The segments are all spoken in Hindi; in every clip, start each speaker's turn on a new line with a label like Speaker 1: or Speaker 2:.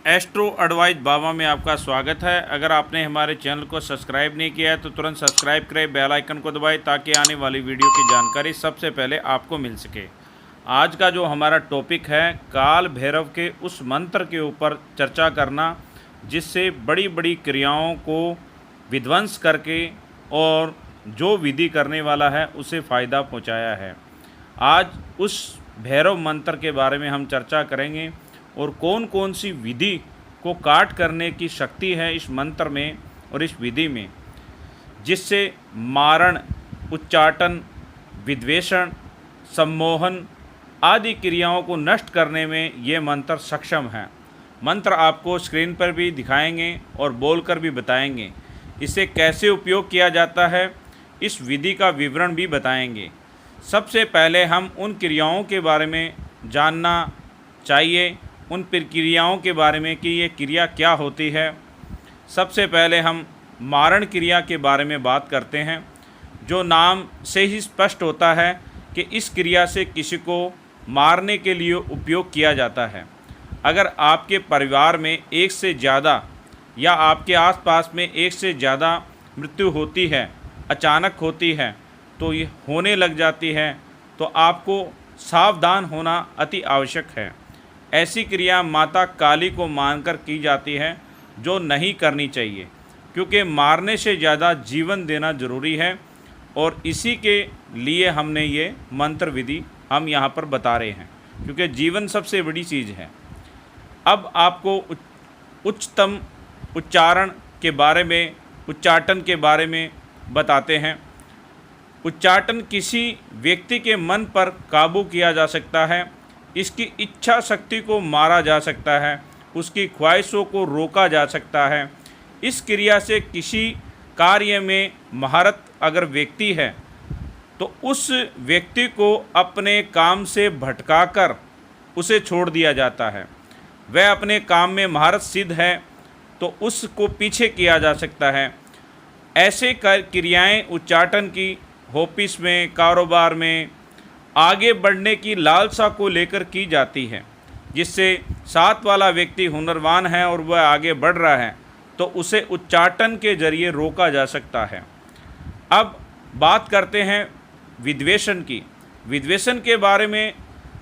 Speaker 1: एस्ट्रो एडवाइस बाबा में आपका स्वागत है। अगर आपने हमारे चैनल को सब्सक्राइब नहीं किया है तो तुरंत सब्सक्राइब करें, बेल आइकन को दबाएं ताकि आने वाली वीडियो की जानकारी सबसे पहले आपको मिल सके। आज का जो हमारा टॉपिक है, काल भैरव के उस मंत्र के ऊपर चर्चा करना जिससे बड़ी बड़ी क्रियाओं को विध्वंस करके और जो विधि करने वाला है उसे फ़ायदा पहुँचाया है। आज उस भैरव मंत्र के बारे में हम चर्चा करेंगे और कौन कौन सी विधि को काट करने की शक्ति है इस मंत्र में और इस विधि में, जिससे मारण, उच्चाटन, विद्वेषण, सम्मोहन आदि क्रियाओं को नष्ट करने में ये मंत्र सक्षम है। मंत्र आपको स्क्रीन पर भी दिखाएंगे और बोलकर भी बताएंगे। इसे कैसे उपयोग किया जाता है इस विधि का विवरण भी बताएंगे। सबसे पहले हम उन क्रियाओं के बारे में जानना चाहिए, उन प्रक्रियाओं के बारे में कि ये क्रिया क्या होती है। सबसे पहले हम मारण क्रिया के बारे में बात करते हैं, जो नाम से ही स्पष्ट होता है कि इस क्रिया से किसी को मारने के लिए उपयोग किया जाता है। अगर आपके परिवार में एक से ज़्यादा या आपके आसपास में एक से ज़्यादा मृत्यु होती है, अचानक होती है, तो ये होने लग जाती है, तो आपको सावधान होना अति आवश्यक है। ऐसी क्रिया माता काली को मानकर की जाती है, जो नहीं करनी चाहिए, क्योंकि मारने से ज़्यादा जीवन देना जरूरी है। और इसी के लिए हमने ये मंत्र विधि हम यहाँ पर बता रहे हैं, क्योंकि जीवन सबसे बड़ी चीज़ है। अब आपको उच्चतम उच्चारण के बारे में, उच्चाटन के बारे में बताते हैं। उच्चाटन किसी व्यक्ति के मन पर काबू किया जा सकता है, इसकी इच्छा शक्ति को मारा जा सकता है, उसकी ख्वाहिशों को रोका जा सकता है। इस क्रिया से किसी कार्य में महारत अगर व्यक्ति है तो उस व्यक्ति को अपने काम से भटकाकर उसे छोड़ दिया जाता है। वह अपने काम में महारत सिद्ध है तो उसको पीछे किया जा सकता है। ऐसे क्रियाएं उच्चाटन की ऑफिस में, कारोबार में आगे बढ़ने की लालसा को लेकर की जाती है, जिससे साथ वाला व्यक्ति हुनरवान है और वह आगे बढ़ रहा है तो उसे उच्चाटन के जरिए रोका जा सकता है। अब बात करते हैं विद्वेषण की। विद्वेषण के बारे में,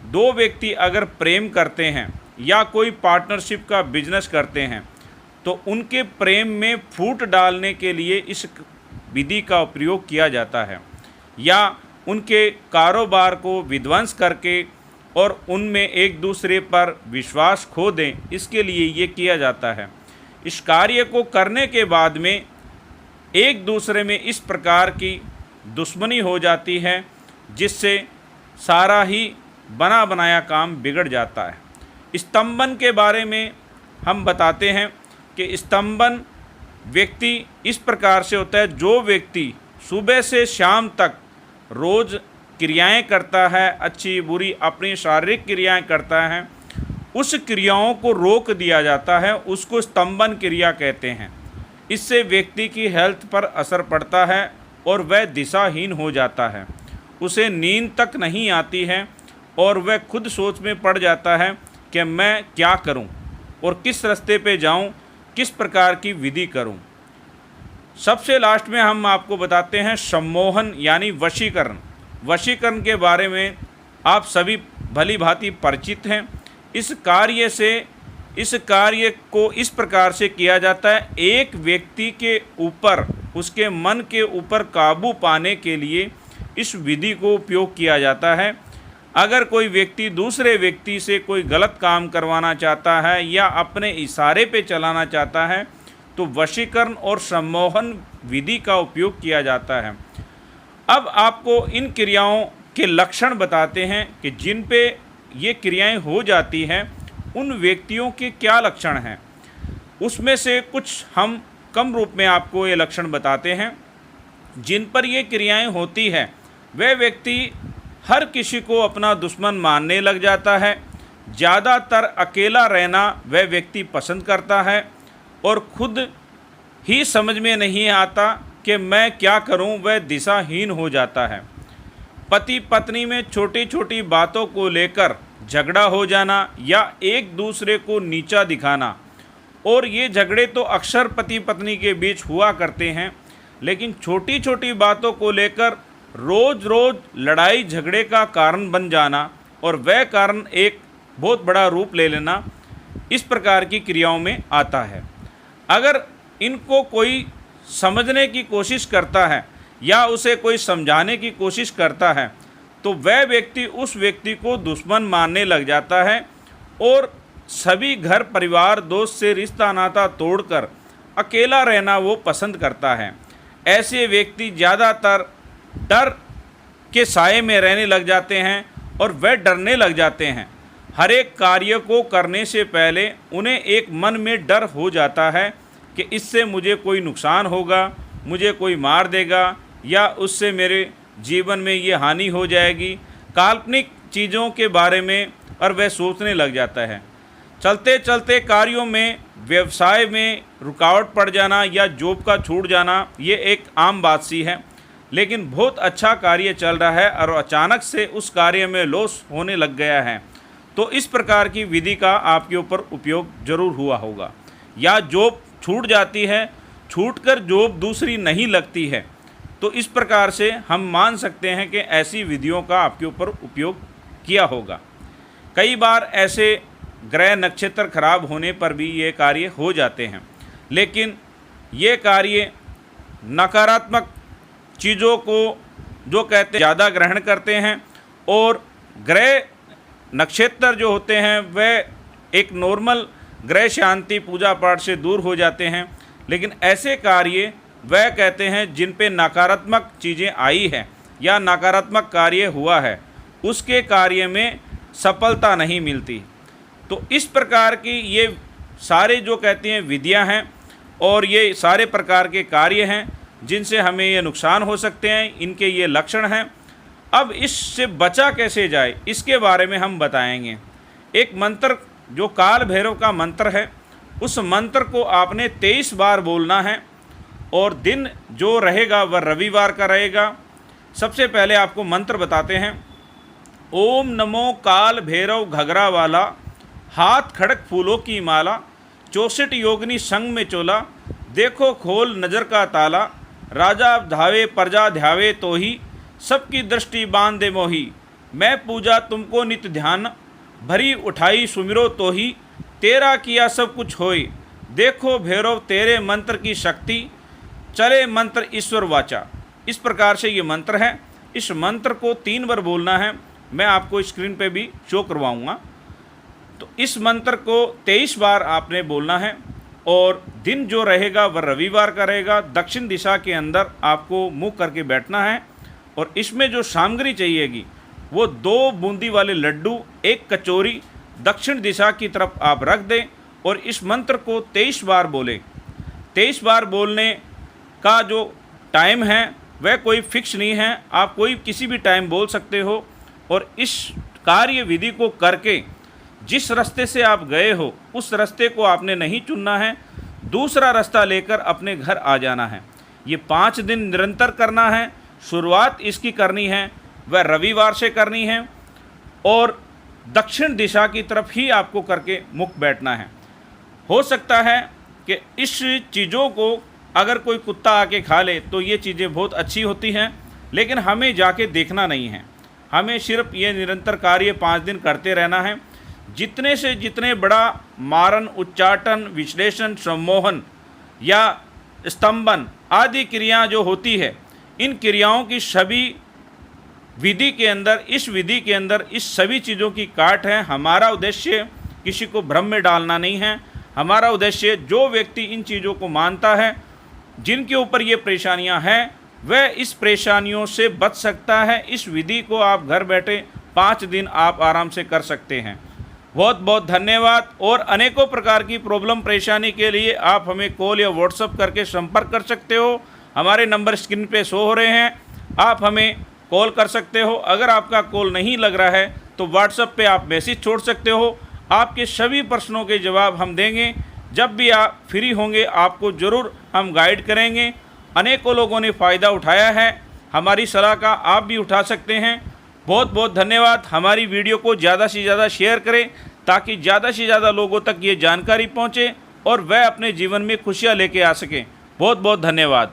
Speaker 1: दो व्यक्ति अगर प्रेम करते हैं या कोई पार्टनरशिप का बिजनेस करते हैं तो उनके प्रेम में फूट डालने के लिए इस विधि का प्रयोग किया जाता है, या उनके कारोबार को विध्वंस करके और उनमें एक दूसरे पर विश्वास खो दें, इसके लिए ये किया जाता है। इस कार्य को करने के बाद में एक दूसरे में इस प्रकार की दुश्मनी हो जाती है, जिससे सारा ही बना बनाया काम बिगड़ जाता है। स्तंभन के बारे में हम बताते हैं कि स्तंभन व्यक्ति इस प्रकार से होता है, जो व्यक्ति सुबह से शाम तक रोज़ क्रियाएं करता है, अच्छी बुरी अपनी शारीरिक क्रियाएं करता है, उस क्रियाओं को रोक दिया जाता है, उसको स्तंभन क्रिया कहते हैं। इससे व्यक्ति की हेल्थ पर असर पड़ता है और वह दिशाहीन हो जाता है, उसे नींद तक नहीं आती है और वह खुद सोच में पड़ जाता है कि मैं क्या करूं और किस रास्ते पे जाऊं, किस प्रकार की विधि करूं। सबसे लास्ट में हम आपको बताते हैं सम्मोहन यानी वशीकरण। वशीकरण के बारे में आप सभी भली भांति परिचित हैं। इस कार्य को इस प्रकार से किया जाता है, एक व्यक्ति के ऊपर, उसके मन के ऊपर काबू पाने के लिए इस विधि को उपयोग किया जाता है। अगर कोई व्यक्ति दूसरे व्यक्ति से कोई गलत काम करवाना चाहता है या अपने इशारे पे चलाना चाहता है तो वशीकरण और सम्मोहन विधि का उपयोग किया जाता है। अब आपको इन क्रियाओं के लक्षण बताते हैं कि जिन पे ये क्रियाएं हो जाती हैं उन व्यक्तियों के क्या लक्षण हैं। उसमें से कुछ हम कम रूप में आपको ये लक्षण बताते हैं। जिन पर ये क्रियाएं होती है वह व्यक्ति हर किसी को अपना दुश्मन मानने लग जाता है। ज़्यादातर अकेला रहना वह व्यक्ति पसंद करता है और खुद ही समझ में नहीं आता कि मैं क्या करूं, वह दिशाहीन हो जाता है। पति पत्नी में छोटी छोटी बातों को लेकर झगड़ा हो जाना या एक दूसरे को नीचा दिखाना और ये झगड़े तो अक्सर पति पत्नी के बीच हुआ करते हैं, लेकिन छोटी छोटी बातों को लेकर रोज़ रोज़ लड़ाई झगड़े का कारण बन जाना और वह कारण एक बहुत बड़ा रूप ले लेना, इस प्रकार की क्रियाओं में आता है। अगर इनको कोई समझने की कोशिश करता है या उसे कोई समझाने की कोशिश करता है तो वह व्यक्ति उस व्यक्ति को दुश्मन मानने लग जाता है और सभी घर परिवार दोस्त से रिश्ता नाता तोड़कर अकेला रहना वो पसंद करता है। ऐसे व्यक्ति ज़्यादातर डर के साए में रहने लग जाते हैं और वह डरने लग जाते हैं। हर एक कार्य को करने से पहले उन्हें एक मन में डर हो जाता है कि इससे मुझे कोई नुकसान होगा, मुझे कोई मार देगा या उससे मेरे जीवन में ये हानि हो जाएगी, काल्पनिक चीज़ों के बारे में और वह सोचने लग जाता है। चलते चलते कार्यों में, व्यवसाय में रुकावट पड़ जाना या जॉब का छूट जाना ये एक आम बात सी है। लेकिन बहुत अच्छा कार्य चल रहा है और अचानक से उस कार्य में लॉस होने लग गया है, तो इस प्रकार की विधि का आपके ऊपर उपयोग जरूर हुआ होगा। या जॉब छूट जाती है, छूटकर जॉब दूसरी नहीं लगती है, तो इस प्रकार से हम मान सकते हैं कि ऐसी विधियों का आपके ऊपर उपयोग किया होगा। कई बार ऐसे ग्रह नक्षत्र खराब होने पर भी ये कार्य हो जाते हैं, लेकिन ये कार्य नकारात्मक चीज़ों को जो कहते हैं ज़्यादा ग्रहण करते हैं और ग्रह नक्षत्र जो होते हैं वह एक नॉर्मल ग्रह शांति पूजा पाठ से दूर हो जाते हैं। लेकिन ऐसे कार्य वह कहते हैं जिन पे नकारात्मक चीज़ें आई है या नकारात्मक कार्य हुआ है, उसके कार्य में सफलता नहीं मिलती। तो इस प्रकार की ये सारे जो कहते हैं विधियां हैं और ये सारे प्रकार के कार्य हैं जिनसे हमें ये नुकसान हो सकते हैं, इनके ये लक्षण हैं। अब इससे बचा कैसे जाए इसके बारे में हम बताएंगे। एक मंत्र जो काल भैरव का मंत्र है, उस मंत्र को आपने 23 बार बोलना है और दिन जो रहेगा वह रविवार का रहेगा। सबसे पहले आपको मंत्र बताते हैं। ओम नमो काल भैरव घगरा वाला, हाथ खड़क फूलों की माला, 64 योगिनी संग में चोला, देखो खोल नज़र का ताला, राजा धावे प्रजा ध्यावे तो ही, सबकी दृष्टि बांध दे मोही, मैं पूजा तुमको नित ध्यान, भरी उठाई सुमिरो तो ही, तेरा किया सब कुछ होए, देखो भैरव तेरे मंत्र की शक्ति, चले मंत्र ईश्वर वाचा। इस प्रकार से ये मंत्र है। इस मंत्र को 3 बार बोलना है, मैं आपको स्क्रीन पे भी शो करवाऊँगा। तो इस मंत्र को 23 बार आपने बोलना है और दिन जो रहेगा वह रविवार का रहेगा। दक्षिण दिशा के अंदर आपको मुँह करके बैठना है और इसमें जो सामग्री चाहिएगी वो 2 बूंदी वाले लड्डू, 1 कचौरी दक्षिण दिशा की तरफ आप रख दें और इस मंत्र को 23 बार बोलें। 23 बार बोलने का जो टाइम है वह कोई फिक्स नहीं है, आप कोई किसी भी टाइम बोल सकते हो। और इस कार्य विधि को करके जिस रास्ते से आप गए हो उस रास्ते को आपने नहीं चुनना है, दूसरा रास्ता लेकर अपने घर आ जाना है। ये 5 दिन निरंतर करना है। शुरुआत इसकी करनी है वह रविवार से करनी है और दक्षिण दिशा की तरफ ही आपको करके मुख बैठना है। हो सकता है कि इस चीज़ों को अगर कोई कुत्ता आके खा ले तो ये चीज़ें बहुत अच्छी होती हैं, लेकिन हमें जाके देखना नहीं है, हमें सिर्फ ये निरंतर कार्य 5 दिन करते रहना है। जितने से जितने बड़ा मारन, उच्चाटन, विश्लेषण, सम्मोहन या स्तंभन आदि क्रियाएं जो होती है, इन क्रियाओं की सभी विधि के अंदर, इस विधि के अंदर इस सभी चीज़ों की काट है। हमारा उद्देश्य किसी को भ्रम में डालना नहीं है। हमारा उद्देश्य जो व्यक्ति इन चीज़ों को मानता है, जिनके ऊपर ये परेशानियां हैं, वह इस परेशानियों से बच सकता है। इस विधि को आप घर बैठे 5 दिन आप आराम से कर सकते हैं। बहुत बहुत धन्यवाद। और अनेकों प्रकार की प्रॉब्लम परेशानी के लिए आप हमें कॉल या व्हाट्सएप करके संपर्क कर सकते हो। हमारे नंबर स्क्रीन पे शो हो रहे हैं, आप हमें कॉल कर सकते हो। अगर आपका कॉल नहीं लग रहा है तो व्हाट्सएप पे आप मैसेज छोड़ सकते हो। आपके सभी प्रश्नों के जवाब हम देंगे। जब भी आप फ्री होंगे आपको ज़रूर हम गाइड करेंगे। अनेकों लोगों ने फ़ायदा उठाया है, हमारी सलाह का आप भी उठा सकते हैं। बहुत बहुत धन्यवाद। हमारी वीडियो को ज़्यादा से ज़्यादा शेयर करें ताकि ज़्यादा से ज़्यादा लोगों तक ये जानकारी पहुँचे और वह अपने जीवन में खुशियाँ लेके आ सकें। बहुत बहुत धन्यवाद।